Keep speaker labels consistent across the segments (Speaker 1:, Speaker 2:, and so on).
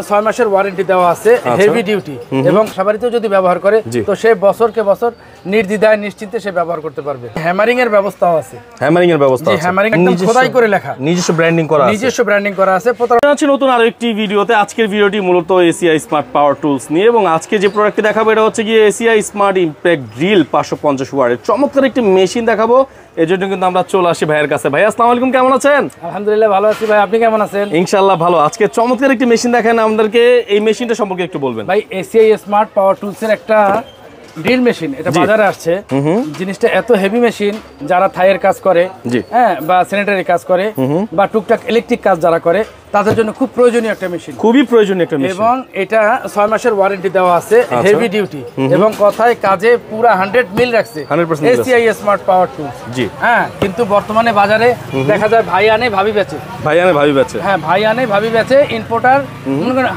Speaker 1: 6 মাসের ওয়ারেন্টি দেওয়া আছে হেভি ডিউটি এবং সবারিতেও যদি ব্যবহার করে তো সে বছরকে বছর নির্দ্বিধায় নিশ্চিন্তে সে ব্যবহার করতে পারবে। হ্যামারিং এর ব্যবস্থাও আছে।
Speaker 2: হ্যামারিং এর ব্যবস্থা আছে।
Speaker 1: হ্যামারিং একদম খোদাই করে লেখা।
Speaker 2: নিজস্ব ব্র্যান্ডিং করা আছে।
Speaker 1: নিজস্ব ব্র্যান্ডিং করা আছে।
Speaker 2: আছে নতুন আরেকটি ভিডিওতে। আজকের ভিডিওটি মূলত এসিআই স্মার্ট পাওয়ার টুলস নিয়ে এবং আজকে যে প্রোডাক্টটি দেখাবো এটা হচ্ছে গিয়ে এসিআই স্মার্ট ইমপ্যাক্ট ড্রিল 550 ওয়াটের চমৎকার একটি মেশিন দেখাবো। এজন্য কিন্তু আমরা চলে আসি ভাইয়ের কাছে। ভাই আসসালামু আলাইকুম, কেমন আছেন?
Speaker 1: আলহামদুলিল্লাহ ভালো আছি ভাই, আপনি কেমন আছেন?
Speaker 2: ইনশাআল্লাহ ভালো। আজকে চমৎকার একটি মেশিন দেখেন আমাদেরকে, এই মেশিনটা সম্পর্কে একটু বলবেন।
Speaker 1: ভাই এসিআই স্মার্ট পাওয়ার টুলস এর একটা ড্রিল মেশিন, এটা বাজারে আসছে। জিনিসটা এত হেভি মেশিন, যারা থাইয়ের কাজ করে হ্যাঁ বা স্যানিটারি কাজ করে বা টুকটাক ইলেকট্রিক কাজ যারা করে তাদের জন্য খুব প্রয়োজনীয় একটা মেশিন,
Speaker 2: খুবই প্রয়োজনীয় একটা মেশিন।
Speaker 1: এবং এটা 6 মাসের ওয়ারেন্টি দেওয়া আছে হেভি ডিউটি এবং কথায় কাজে পুরো 100 মিল রাখছে এসিআই স্মার্ট পাওয়ার টুলস। জি হ্যাঁ, কিন্তু বর্তমানে বাজারে দেখা যায় ভাই আনে ভাবি বেচে,
Speaker 2: ভাই আনে ভাবি বেচে।
Speaker 1: হ্যাঁ ভাই আনে ভাবি বেচে। ইম্পোর্টার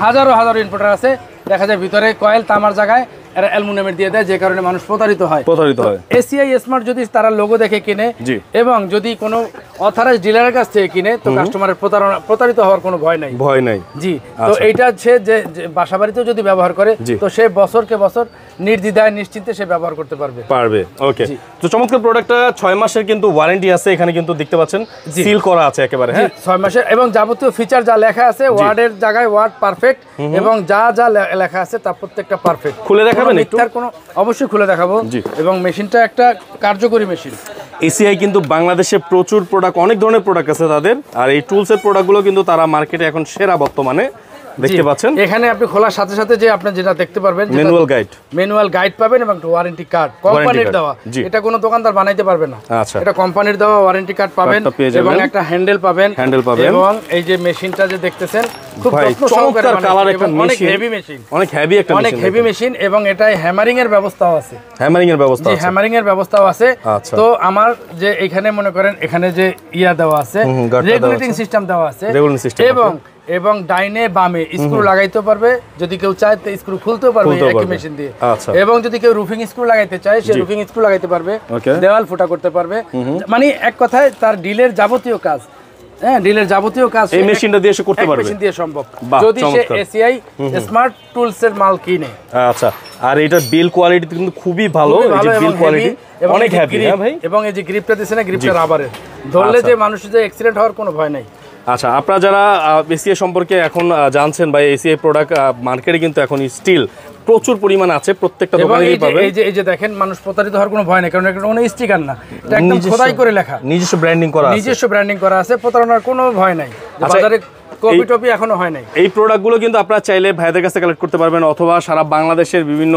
Speaker 1: হাজারো হাজারো ইম্পোর্টার আছে, দেখা যায় ভিতরে কয়েল তামার জায়গায় এরা অ্যালুমিনিয়ামের দিয়ে দেয়, যে কারণে মানুষ প্রতারিত হয়। এসিআই স্মার্ট যদি তারা লোগো দেখে কিনে এবং যদি কোনো অথরাইজড ডিলারের কাছ থেকে কিনে তো কাস্টমারের প্রতারিত হওয়ার কোনো ভয় নাই। জি, তো এইটা সে যে বাসাবাড়িতেও যদি ব্যবহার করে তো সে বছরকে বছর নির্দ্বিধায় নিশ্চিন্তে সে ব্যবহার করতে পারবে।
Speaker 2: ওকে, তো চমৎকার প্রোডাক্টটা 6 মাসের কিন্তু ওয়ারেন্টি আছে, এখানে কিন্তু দেখতে পাচ্ছেন সিল করা আছে একেবারে। হ্যাঁ 6
Speaker 1: মাসের এবং যাবতীয় ফিচার যা লেখা আছে ওয়ার্ডের জায়গায় ওয়ার্ড পারফেক্ট এবং যা যা লেখা আছে তা প্রত্যেকটা পারফেক্ট। খুলে দেখাবেন একটু? কোনো অবশ্যই খুলে দেখাবো। এবং মেশিনটা একটা কার্যকরী মেশিন।
Speaker 2: এসিআই কিন্তু বাংলাদেশে প্রচুর প্রোডাক্ট, অনেক ধরনের প্রোডাক্ট আছে তাদের, আর এই টুলস এর প্রোডাক্টগুলো কিন্তু তারা মার্কেটে এখন সেরা বর্তমানে দেখতে পাচ্ছেন।
Speaker 1: এখানে আপনি খোলার সাথে সাথে যে আপনি যেটা দেখতে পারবেন ম্যানুয়াল গাইড পাবেন এবং ওয়ারেন্টি কার্ড কোম্পানির দেওয়া। এটা কোনো দোকানদার বানাইতে পারবে না, এটা কোম্পানির দেওয়া ওয়ারেন্টি কার্ড পাবেন এবং একটা হ্যান্ডেল পাবেন এবং এই যে মেশিনটা যে দেখতেছেন খুব
Speaker 2: চমৎকার কালার একটা মেশিন, অনেক হেভি মেশিন, অনেক
Speaker 1: হেভি মেশিন এবং এটাই হ্যামারিং এর ব্যবস্থাও আছে। হ্যামারিং এর ব্যবস্থাও আছে। তো আমার যে এখানে মনে করেন এখানে যে ইয়া দেওয়া আছে, রেগুলেটিং সিস্টেম দেওয়া আছে এবং ডাইনে বামে স্ক্রু লাগাইতে পারবে, যদি কেউ চায় তো স্ক্রু খুলতেও পারবে একই মেশিন দিয়ে। এবং যদি কেউ রুফিং স্ক্রু লাগাইতে চায় সে রুফিং স্ক্রু লাগাইতে পারবে, দেওয়াল ফুটা করতে পারবে। মানে এক কথায় তার ডিলের যাবতীয় কাজ, হ্যাঁ ডিলের যাবতীয় কাজ এই মেশিনটা দিয়ে সে করতে পারবে, মেশিন দিয়ে সম্ভব যদি সে এসিআই স্মার্ট টুলস এর মাল কিনে।
Speaker 2: আচ্ছা, আর এটা বিল কোয়ালিটি কিন্তু খুবই ভালো, এই যে বিল কোয়ালিটি অনেক হেভি। হ্যাঁ ভাই,
Speaker 1: এবং এই যে গ্রিপটা দিছে না, গ্রিপটা রাবারের, ধরলে যে মানুষের যে অ্যাক্সিডেন্ট হওয়ার কোনো ভয় নাই।
Speaker 2: আচ্ছা, আপনারা যারা এসিআই সম্পর্কে এখন জানছেন ভাই, এসিআই প্রোডাক্ট মার্কেটে কিন্তু এখন স্টিল প্রচুর পরিমাণ আছে, প্রত্যেকটা দোকানেই পাবেন।
Speaker 1: এই যে দেখেন, মানুষ প্রতারিত হওয়ার কোনো ভয় নেই, কারণ এটা কোনো স্টিকার না, এটা একদম খোদাই করে লেখা,
Speaker 2: নিজস্ব ব্র্যান্ডিং
Speaker 1: করা আছে, প্রতারণার কোনো ভয় নাই। বাজারে কপি টপি এখনো হয় নাই।
Speaker 2: এই প্রোডাক্টগুলো কিন্তু আপনারা চাইলে ভাইদের কাছে কালেক্ট করতে পারবেন, অথবা সারা বাংলাদেশের বিভিন্ন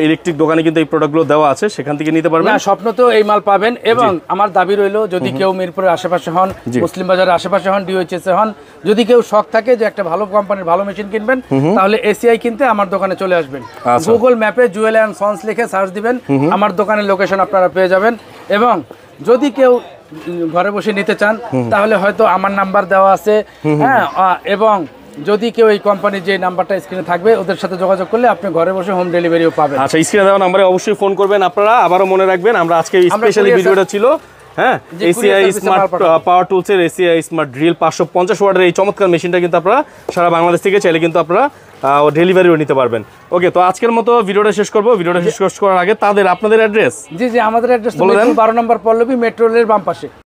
Speaker 2: ইলেকট্রিক দোকানে কিন্তু এই প্রোডাক্টগুলো দেওয়া আছে, সেখান থেকে নিতে পারবেন।
Speaker 1: স্বপ্ন তো এই মাল পাবেন। এবং আমার দাবি রইল, যদি কেউ মিরপুরের আশেপাশে হন, মুসলিম বাজারের আশেপাশে হন, ডিওএইচএস এ হন, যদি কেউ শখ থাকে যে একটা ভালো কোম্পানির ভালো মেশিন কিনবেন, তাহলে এসিআই কিনতে আমার দোকানে চলে আসবেন। গুগল ম্যাপে জুয়েল অ্যান্ড সন্স লিখে সার্চ দিবেন, আমার দোকানের লোকেশন আপনারা পেয়ে যাবেন। এবং যদি কেউ ঘরে বসে নিতে চান তাহলে হয়তো আমার নাম্বার দেওয়া আছে, হ্যাঁ, এবং যদি কেউ এই কোম্পানির যে নাম্বারটা স্ক্রিনে থাকবে ওদের সাথে যোগাযোগ করলে আপনি ঘরে বসে হোম ডেলিভারিও পাবেন।
Speaker 2: আচ্ছা, স্ক্রিনে দেওয়া নম্বরে অবশ্যই ফোন করবেন আপনারা। আবারও মনে রাখবেন, আমরা আজকে স্পেশালি ভিডিওটা ছিল হ্যাঁ এসিআই স্মার্ট পাওয়ার টুলস এর এসিআই স্মার্ট ড্রিল 550 ওয়াটের এই চমৎকার মেশিনটা কিন্তু আপনারা সারা বাংলাদেশ থেকে চাইলে কিন্তু আপনারা ডেলিভারিও নিতে পারবেন। ওকে, তো আজকের মতো ভিডিওটা শেষ করবো। ভিডিওটা শেষ করার আগে আপনাদের অ্যাড্রেস।
Speaker 1: জি, আমাদের অ্যাড্রেস 12 নম্বর পল্লবী মেট্রো রেলের বাম পাশে।